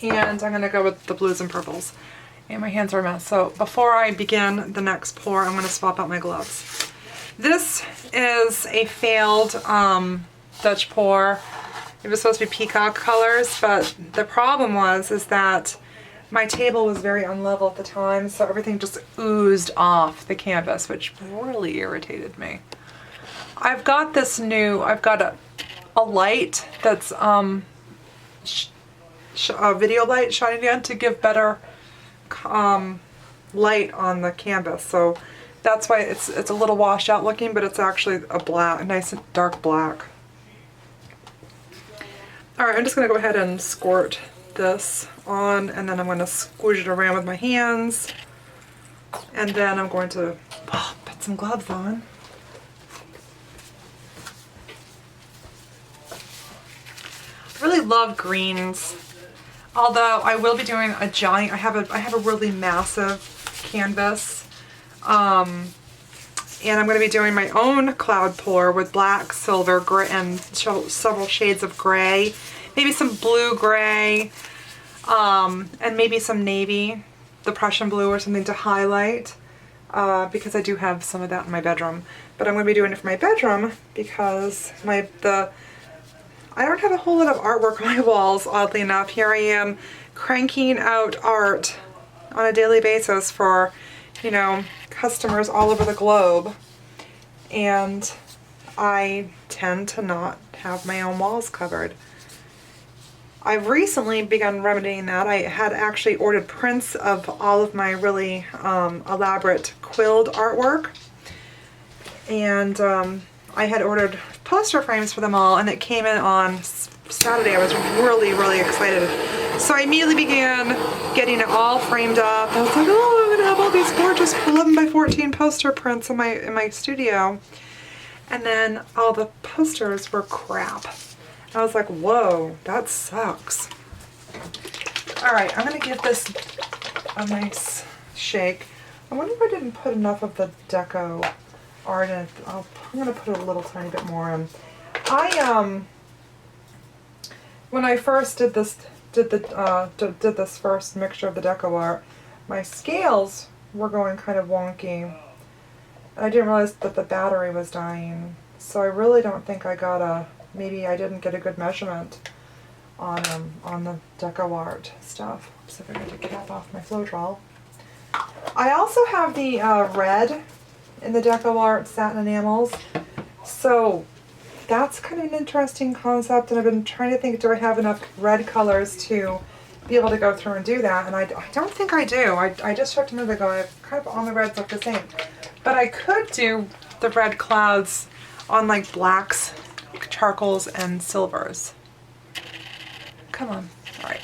and I'm gonna go with the blues and purples. And my hands are a mess. So before I begin the next pour, I'm gonna swap out my gloves. This is a failed Dutch pour. It was supposed to be peacock colors, but the problem is that my table was very unlevel at the time, so everything just oozed off the canvas, which really irritated me. I've got a light that's a video light shining in to give better light on the canvas. So that's why it's a little washed out looking, but it's actually a nice dark black. All right, I'm just gonna go ahead and squirt this on, and then I'm gonna squish it around with my hands, and then I'm going to put some gloves on. I really love greens, although I will be doing a giant, I have a really massive canvas, and I'm going to be doing my own cloud pour with black, silver, gray, and several shades of gray, maybe some blue gray, and maybe some navy, the Prussian blue or something to highlight, because I do have some of that in my bedroom. But I'm going to be doing it for my bedroom because I don't have a whole lot of artwork on my walls, oddly enough. Here I am cranking out art on a daily basis for, you know, customers all over the globe, and I tend to not have my own walls covered. I've recently begun remedying that. I had actually ordered prints of all of my really elaborate quilled artwork, and I had ordered poster frames for them all, and it came in on Saturday. I was really, really excited. So I immediately began getting it all framed up. I was like, oh, I'm gonna have all these gorgeous 11 by 14 poster prints in my studio. And then all the posters were crap. I was like, whoa, that sucks. All right, I'm gonna give this a nice shake. I wonder if I didn't put enough of the deco art in it. I'm gonna put a little tiny bit more in. When I first did this first mixture of the deco art, my scales were going kind of wonky. I didn't realize that the battery was dying, so I really don't think maybe I didn't get a good measurement on the deco art stuff. So if I get to cap off my Floetrol. I also have the red in the deco art satin enamels, so that's kind of an interesting concept, and I've been trying to think, do I have enough red colors to be able to go through and do that? And I don't think I do. I just checked a minute ago, and I've kind of all the reds look the same. But I could do the red clouds on like blacks, charcoals, and silvers. Come on. All right.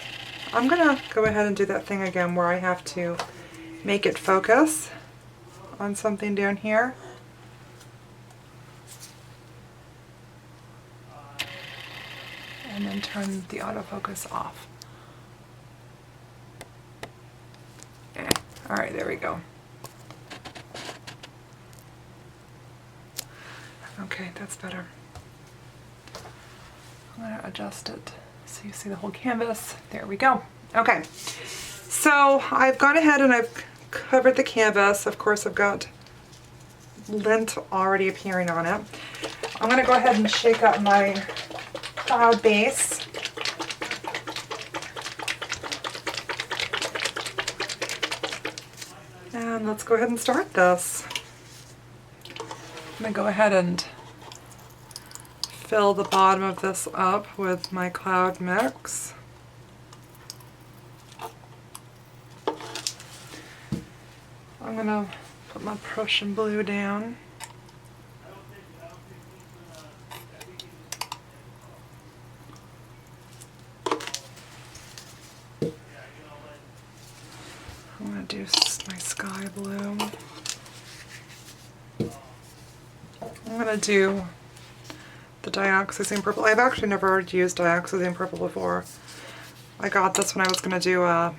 I'm gonna go ahead and do that thing again where I have to make it focus on something down here. And then turn the autofocus off. All right, there we go. Okay, that's better. I'm gonna adjust it so you see the whole canvas. There we go. Okay, so I've gone ahead and I've covered the canvas. Of course, I've got lint already appearing on it. I'm gonna go ahead and shake up my cloud base. And let's go ahead and start this. I'm gonna go ahead and fill the bottom of this up with my cloud mix. I'm gonna put my Prussian blue down. I'm gonna do my sky blue. I'm gonna do the dioxazine purple. I've actually never used dioxazine purple before. I got this when I was gonna do a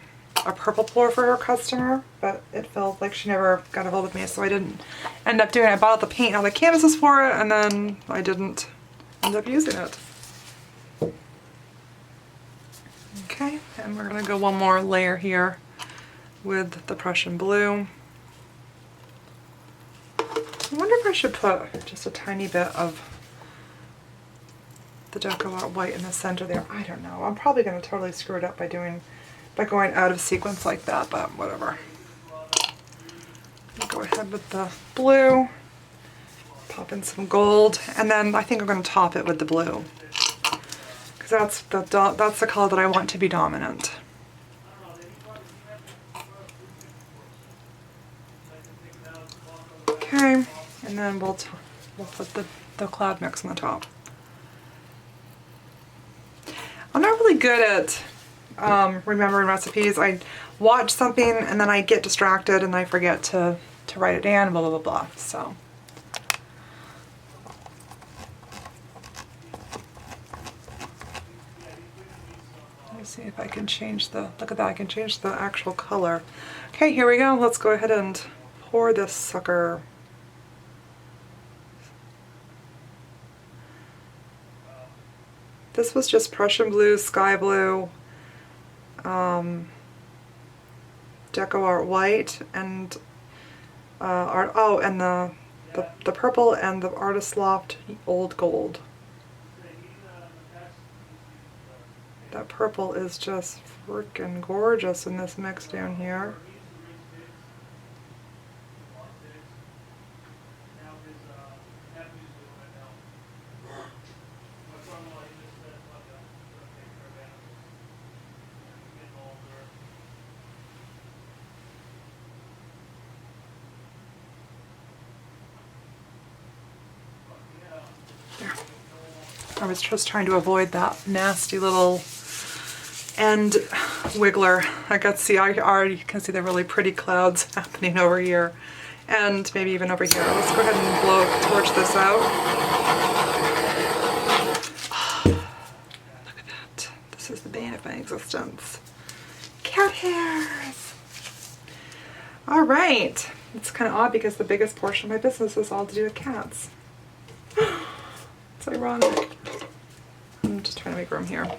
purple pour for her customer, but it felt like she never got a hold of me, so I didn't end up doing it. I bought all the paint and all the canvases for it, and then I didn't end up using it. Okay. Okay, and we're gonna go one more layer here with the Prussian blue. I wonder if I should put just a tiny bit of the Deco Art white in the center there. I don't know. I'm probably gonna totally screw it up by going out of sequence like that, but whatever. I'll go ahead with the blue, pop in some gold, and then I think I'm gonna top it with the blue. Because that's the color that I want to be dominant. Okay, and then we'll put the cloud mix on the top. I'm not really good at remembering recipes. I watch something and then I get distracted and I forget to write it down, blah, blah, blah, blah. So. Let me see if I can change look at that, I can change the actual color. Okay, here we go. Let's go ahead and pour this sucker. This was just Prussian blue, sky blue, Deco Art white, and and the purple and the Artist Loft Old Gold. That purple is just freaking gorgeous in this mix down here. I was just trying to avoid that nasty little end wiggler. I already can see the really pretty clouds happening over here, and maybe even over here. Let's go ahead and torch this out. Oh, look at that. This is the bane of my existence. Cat hairs. All right. It's kind of odd because the biggest portion of my business is all to do with cats. It's ironic. I'm just trying to make room here.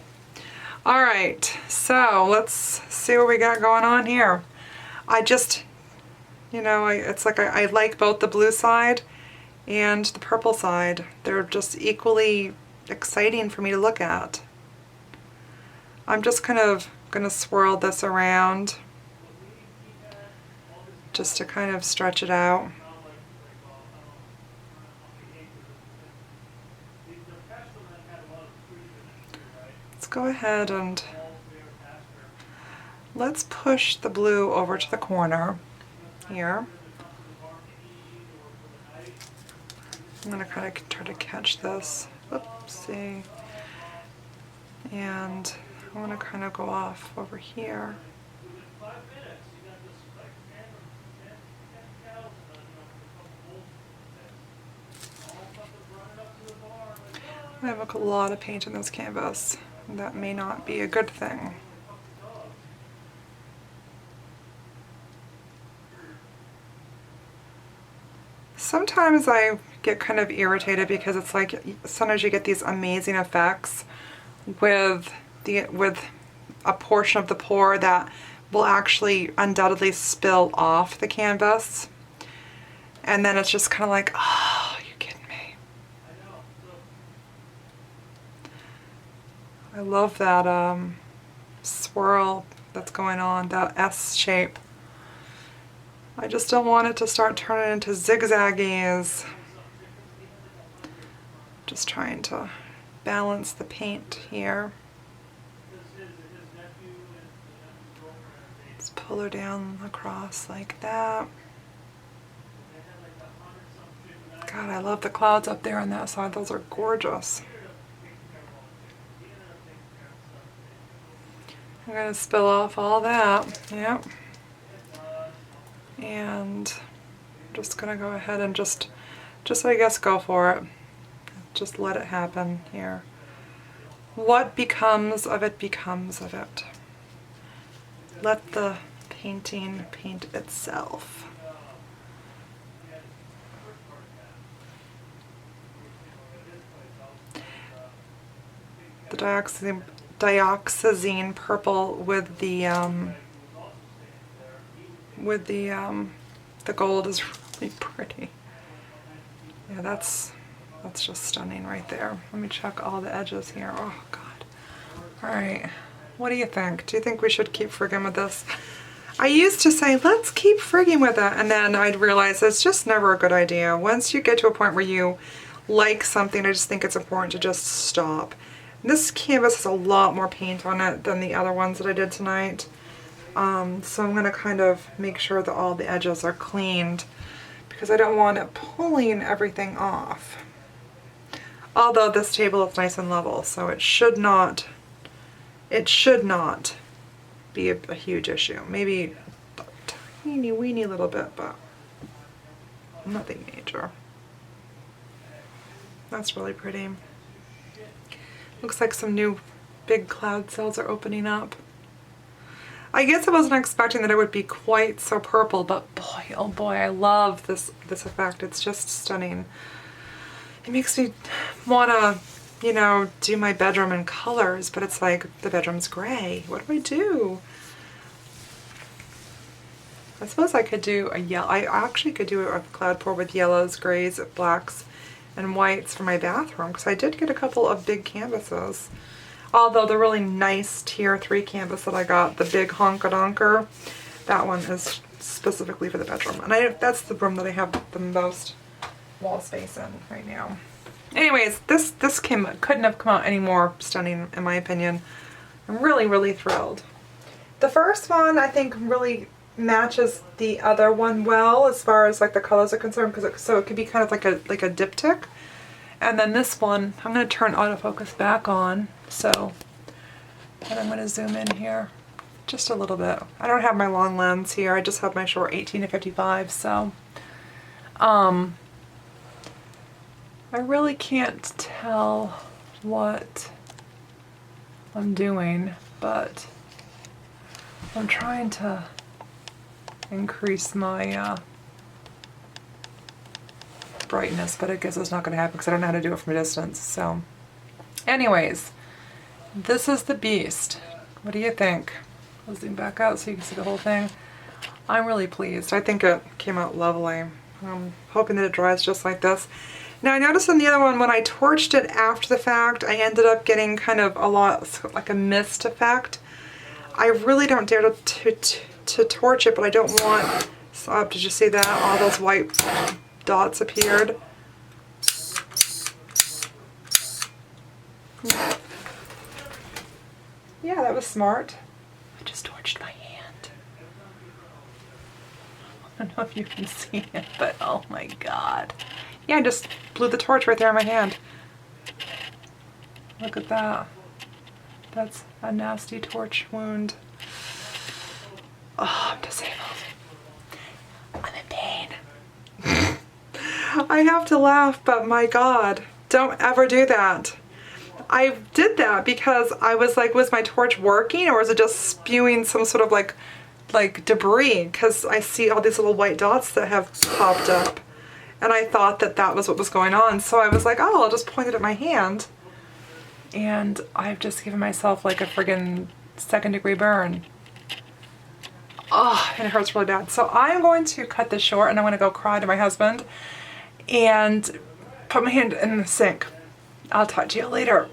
All right, so let's see what we got going on here. I just, it's like I like both the blue side and the purple side. They're just equally exciting for me to look at. I'm just kind of gonna swirl this around just to kind of stretch it out. Go ahead and let's push the blue over to the corner here. I'm going to kind of try to catch this. Oopsie. And I want to kind of go off over here. I have a lot of paint in this canvas. That may not be a good thing. Sometimes I get kind of irritated because it's like sometimes you get these amazing effects with a portion of the pour that will actually undoubtedly spill off the canvas, and then it's just kind of like, oh, you're kidding me. I love that swirl that's going on, that S shape. I just don't want it to start turning into zigzaggies. Just trying to balance the paint here. Let's pull her down across like that. God, I love the clouds up there on that side. Those are gorgeous. I'm going to spill off all that. Yep. And I'm just going to go ahead and just I guess go for it. Just let it happen here. What becomes of it becomes of it. Let the painting paint itself. The dioxazine purple with the gold is really pretty. Yeah, that's just stunning right there. Let me check all the edges here. Oh God. All right, what do you think? Do you think we should keep frigging with this? I used to say, let's keep frigging with it, and then I'd realize it's just never a good idea. Once you get to a point where you like something, I just think it's important to just stop. And this canvas has a lot more paint on it than the other ones that I did tonight. So I'm gonna kind of make sure that all the edges are cleaned because I don't want it pulling everything off. Although this table is nice and level, so it should not be a huge issue. Maybe a teeny weeny little bit, but nothing major. That's really pretty. Looks like some new big cloud cells are opening up. I guess I wasn't expecting that it would be quite so purple, but boy, oh boy, I love this effect. It's just stunning. It makes me wanna, you know, do my bedroom in colors, but it's like the bedroom's gray. What do I do? I suppose I could do a yellow. I actually could do a cloud pour with yellows, grays, blacks, and whites for my bathroom because I did get a couple of big canvases. Although the really nice tier 3 canvas that I got, the big Honkadonker, that one is specifically for the bedroom. And that's the room that I have the most wall space in right now. Anyways, this couldn't have come out any more stunning in my opinion. I'm really, really thrilled. The first one I think really matches the other one well as far as like the colors are concerned, because so it could be kind of like a diptych. And then this one, I'm going to turn autofocus back on, so, and I'm going to zoom in here just a little bit. I don't have my long lens here, I just have my short 18-55, so I really can't tell what I'm doing, but I'm trying to increase my brightness, but I guess it's not going to happen because I don't know how to do it from a distance. So anyways, this is the beast. What do you think? I'll zoom back out so you can see the whole thing. I'm really pleased. I think it came out lovely. I'm hoping that it dries just like this. Now I noticed in the other one when I torched it after the fact, I ended up getting kind of a lot like a mist effect. I really don't dare to torch it, but I don't want, so did you see that? All those white dots appeared. Yeah, that was smart. I just torched my hand. I don't know if you can see it, but oh my god. Yeah, I just blew the torch right there in my hand. Look at that. That's a nasty torch wound. Oh, I'm disabled. I'm in pain. I have to laugh, but my god, don't ever do that. I did that because I was like, was my torch working or was it just spewing some sort of like debris? Because I see all these little white dots that have popped up. And I thought that that was what was going on. So I was like, oh, I'll just point it at my hand. And I've just given myself like a friggin' 2nd-degree burn. Oh, and it hurts really bad. So I'm going to cut this short and I'm going to go cry to my husband and put my hand in the sink. I'll talk to you later.